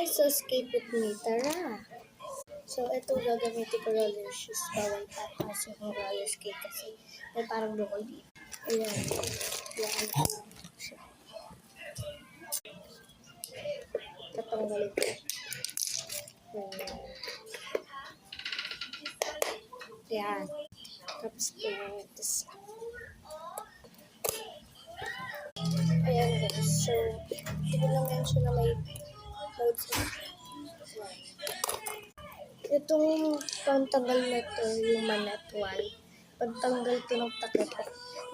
guys, so skate with me. Tara! So, ito gagamitin ko roller shoes. Bawal tataas yung roller skate kasi may parang bukol dito. Ayan. Ayan ko lang siya. Tatanggalin ko. Ayan. Ayan. Tapos pinangitis. Ayan guys. So, hindi ko na mention na may modes. Itong pantanggal na to, yung manat one. Pagtanggal to ng takip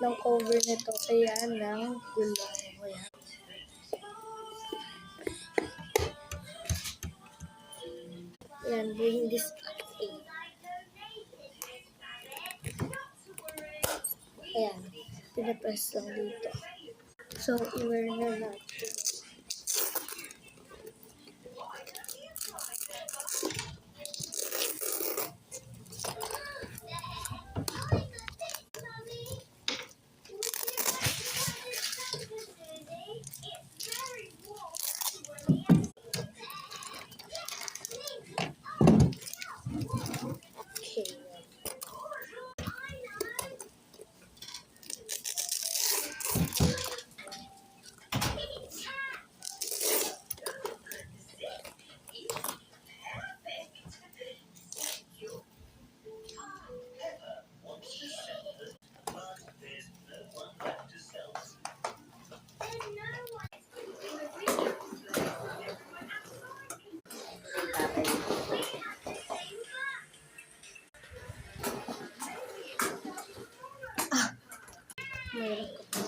ng cover nito, kaya ng gulong. Ayan. Ayan, bring this up. Ayan, pinapress lang dito. So, i-wear na natin. Okay. Mayroon ko.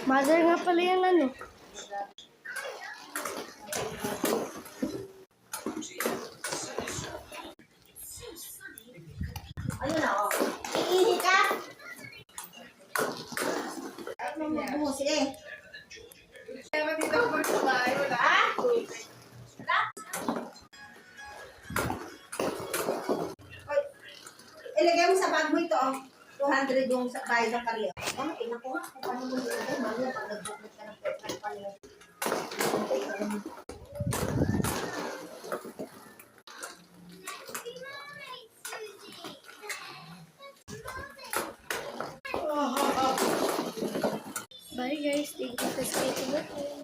Mother nga pala yung ano. Ayun na, oh. Iihi ka? Ay, mabuhos eh. Meron dito ako magsabayo na. Ha? Oy, ilagay mo sa bag mo ito, oh. 200 yung sa bayad ng karyo. Oh, tingnan ko nga kung paano mo nilagay. Mamaya pag nag-book